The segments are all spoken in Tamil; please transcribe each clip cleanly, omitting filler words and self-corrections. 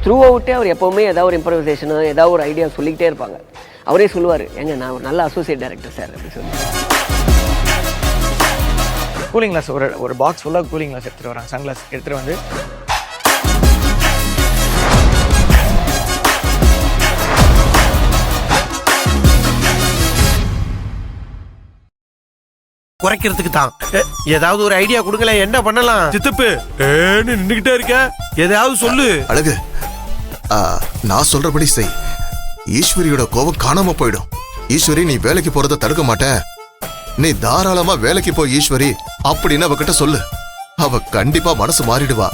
த்ரூ அவுட்டே அவர் எப்போவுமே ஏதாவது ஒரு இம்ப்ரவைசேஷனோ ஏதாவது ஒரு ஐடியா சொல்லிக்கிட்டே இருப்பாங்க. அவரே சொல்லுவார், எங்க நான் ஒரு நல்ல அசோசியேட் டைரக்டர் சார் அப்படின்னு சொல்லி. கூலிங் கிளாஸ் ஒரு பாக்ஸ் ஃபுல்லாக கூலிங் கிளாஸ் எடுத்துகிட்டு வராங்க. சன்கிளாஸ் எடுத்துகிட்டு வந்து குறைக்கிறதுக்கு தான். ஏதாவது ஒரு ஐடியா கொடுங்களேன், என்ன பண்ணலாம்? சித்தப்பு ஏன்னு நின்றுகிட்டே இருக்க, ஏதாவது சொல்லு. அழகு, நான் சொல்றபடி செய். ஈஸ்வரியோட கோபம் காணாம போயிடும். ஈஸ்வரி, நீ வேலைக்கு போறத தடுக்க மாட்டேன். நீ தாராளமா வேலைக்கு போய் ஈஸ்வரி அப்படின்னு அவகிட்ட சொல்லு. அவ கண்டிப்பா மனசு மாறிடுவா.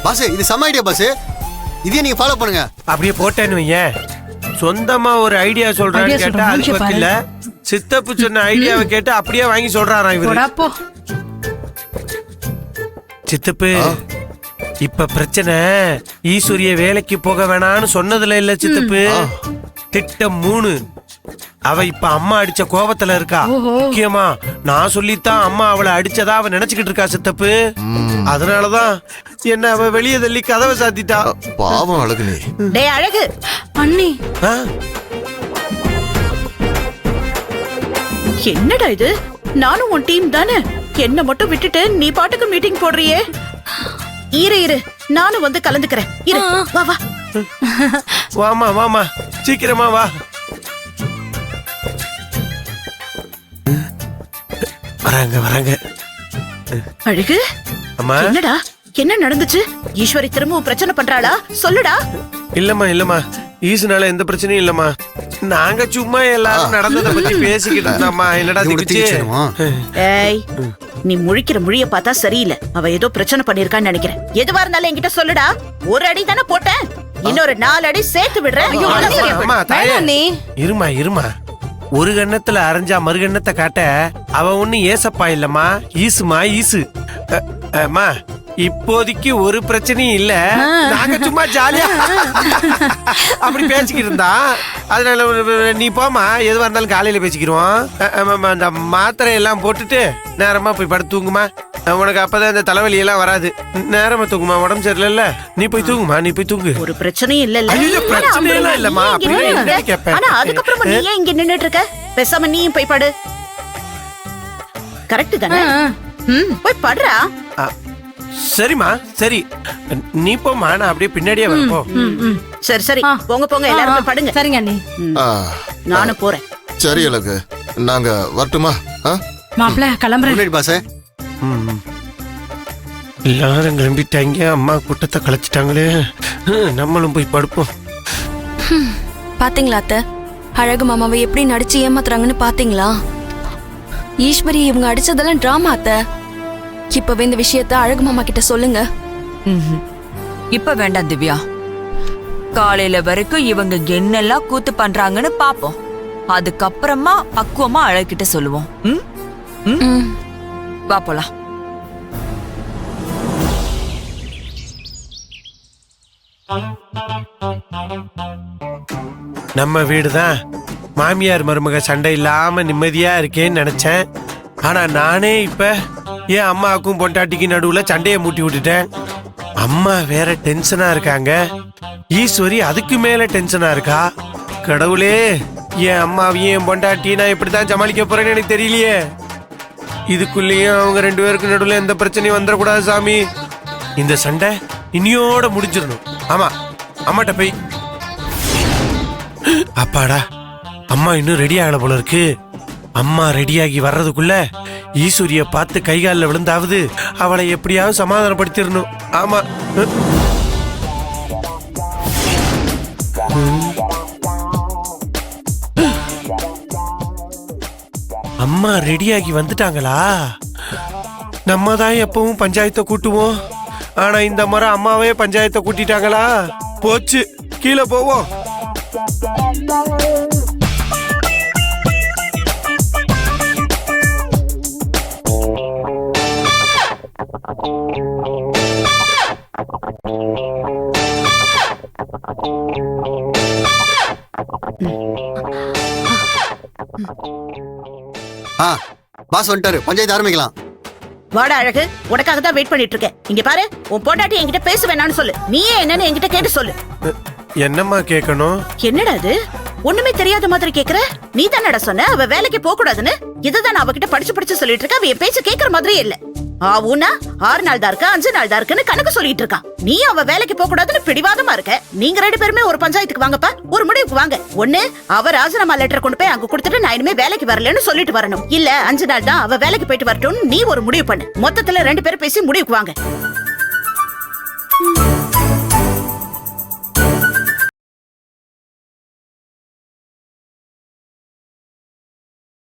பாஸ், இது செம்ம ஐடியா பாஸ். இதே நீங்க ஃபாலோ பண்ணுங்க. அப்படியே போட்டேன்னு வையேன். சொந்தமா ஒரு ஐடியா சொல்றான்னு கேட்டா அது பத்தில, சித்தப்பு சொன்ன ஐடியாவை கேட்டு அப்படியே வாங்கி சொல்றாரா இவரு. சித்தப்பு, இப்ப பிரச்சனை ஈஸ்வரிய வேலைக்கு போக வேணான்னு சொன்னதுல இல்ல சித்தப்பு. திட்டம் 3. அவ இப்ப அம்மா அடிச்ச கோபத்துல இருக்கா. முக்கியமா நான் சொல்லித்தான் அம்மா அவளை அடிச்சதா அவ நினைச்சுக்கிட்டு இருக்கா சித்தப்பு. அதனாலதான் என்ன அவ வெளியே தள்ளி கதவை சாத்திட்டா. பாவம் அழகு. நீ டேய் அழகு அண்ணி, என்னடா இது? நானும் உன் டீம் தானே. என்ன மட்டும் விட்டுட்டு நீ பாட்டுக்கு மீட்டிங் போடுறியே. இரு நானும் வந்து கலந்துக்கிறேன். இரு, வா வா. வாமா வாமா, சீக்கிரமா வா. வராங்க. அழகு, அம்மா, என்னடா என்ன நடந்துச்சு? ஈஸ்வரி திரும்பவும் பிரச்சனை பண்றாளா? சொல்லுடா. இல்லம்மா ஈசுனால எந்த பிரச்சனையும் இல்லம்மா. நாங்க சும்மா எல்லாரும் நடந்ததை பத்தி பேசிக்கிட்டு இருந்தோம்மா. என்னடா ஏய், நீ முழிக்கிற முழிய பார்த்தா சரியில்லை. அவ ஏதோ பிரச்சனை பண்ணிருக்கான்னு நினைக்கிறேன். எதுவா இருந்தாலும் என்கிட்ட சொல்லுடா. ஒரு அடி தானே போட்டேன், இன்னொரு 4 அடி சேர்த்து விடுறேன். இருமா. ஒரு கண்ணத்துல அரைஞ்சா மறுகண்ணத்தை காட்ட அவ ஒண்ணு ஏசப்பா இல்லம்மா, ஈசுமா ஈசு. அம்மா, இப்போதைக்கு ஒரு பிரச்சனையும் இல்ல. நாங்க சும்மா ஜாலியா அப்படி பேசிக்கிட்டு இருந்தா. அதனால நீ போமா, எதுவா இருந்தாலும் காலையில பேசிக்கிறோம். அந்த மாத்திரை எல்லாம் போட்டுட்டு நேரமா போய் படுத்து தூங்குமா. உனக்கு அப்பதான் இந்த தலைவலி எல்லாம் வராது. நேரமா தூங்குமா, உடம்பு சரியில்ல. நீ போய் தூங்குமா, நீ போய் தூங்கு. ஒரு பிரச்சனையும் இல்ல. பிரச்சனை எல்லாம் இல்லம்மா. ஆனா அதுக்கப்புறமா நீ ஏன் இங்க நின்னுட்டு இருக்க? பேசாம நீயும் போய் படு. கரெக்ட் தானே? போய் படுறா. சரிம்மா, சரி நீ போமா, நான் அப்படியே பின்னாடியே வரப்போ. சரி போங்க எல்லாரும் படுங்க. சரிங்க அண்ணி, நானும் போறேன். சரி அழகு, நாங்க வரட்டுமா? மாப்பிள்ள கிளம்புறேன் பாஸ். எல்லாரும் கிளம்பிட்டாங்க. அம்மா கூட்டத்தை கலைச்சிட்டாங்களே. நம்மளும் போய் படுப்போம். பாத்தீங்களா அத்தை, அழகு மாமாவை எப்படி நடிச்சு ஏமாத்துறாங்கன்னு பாத்தீங்களா? ஈஸ்வரி இவங்க அடிச்சதெல்லாம் டிராமா அத்தை. இப்பவே இந்த விஷயத்த அழகு மாமா கிட்ட சொல்லுங்க. இப்ப வேண்டாம் திவ்யா. காலையில வரைக்கும் இவங்க என்னெல்லாம் கூத்து பண்றாங்கன்னு பாப்போம். அதுக்கப்புறமா பக்குவமா அழகிட்ட சொல்லுவோம். வா போலாம். நம்ம வீடுதான் மாமியார் மருமக சண்டை இல்லாம நிம்மதியா இருக்கேன்னு நினைச்சேன். ஆனா நானே இப்ப என் அம்மாவுக்கும் பொண்டாட்டிக்கு நடுவுல சண்டையை மூட்டி விட்டுட்டேன். அம்மா வேற டென்ஷனா இருக்காங்க, ஈஸ்வரி அதுக்கு மேல டென்ஷனா இருக்கா. கடவுளே, என் அம்மாவையும் என் பொண்டாட்டி நான் எப்படித்தான் சமாளிக்க போறேன்னு எனக்கு தெரியலையே. இதுக்குள்ளேயும் அவங்க 2 பேருக்கு நடுவுல எந்த பிரச்சனையும் வந்துடக்கூடாது சாமி. இந்த சண்டை இனியோட முடிஞ்சிடணும். ஆமா, அம்மாட்ட போய், அப்பாடா அம்மா இன்னும் ரெடி ஆகல போல இருக்கு. அம்மா ரெடியாகி வர்றதுக்குள்ள ஈஸ்வரிய பார்த்து கைகாலில் விழுந்தாவது அவளை எப்படியாவது சமாதானப்படுத்திடணும். ஆமா, அம்மா ரெடியாகி வந்துட்டாங்களா? நம்ம தான் எப்பவும் பஞ்சாயத்தை கூட்டுவோம். ஆனா இந்த முறை அம்மாவே பஞ்சாயத்தை கூட்டிட்டாங்களா? போச்சு, கீழே போவோம். பாஸ் வந்துட்டாரு, பஞ்சாயத்து ஆரம்பிக்கலாம். வாடா அழகு, உனக்காக தான் வெயிட் பண்ணிட்டு இருக்கேன். இங்க பாரு, உன் பொண்டாட்டி என்கிட்ட பேச வேணாம்னு சொல்லு. நீயே என்னன்னு என்கிட்ட கேட்டு சொல்லு. என்னம்மா கேட்கணும்? என்னடா அது ஒண்ணுமே தெரியாத மாதிரி கேக்குற? நீ தானடா சொன்ன அவ வேலைக்கு போக கூடாதுன்னு. இதுதான் அவகிட்ட படிச்சு சொல்லிட்டு இருக்க. அவ என் பேச்ச கேக்குற மாதிரியே இல்ல. ஆவுனா 6 நாள் தான் இருக்கா 5 நாள் தான் இருக்குன்னு கணக்கு சொல்லிட்டு இருக்கான். நீ அவ வேலைக்கு போக கூடாதுன்னு பிடிவாதமா இருக்க. நீங்க 2 பேருமே ஒரு பஞ்சாயத்துக்கு வாங்கப்பா, ஒரு முடிவுக்கு வாங்க. ஒண்ணு, அவ ராஜினாமா லெட்டர் கொண்டு போய் அங்க கொடுத்துட்டு நான் இனிமே வேலைக்கு வரலன்னு சொல்லிட்டு வரணும். இல்ல 5 நாள் தான் அவ வேலைக்கு போயிட்டு வரட்டும்னு நீ ஒரு முடிவு பண்ணு. மொத்தத்துல 2 பேரும் பேசி முடிவுக்கு வாங்க.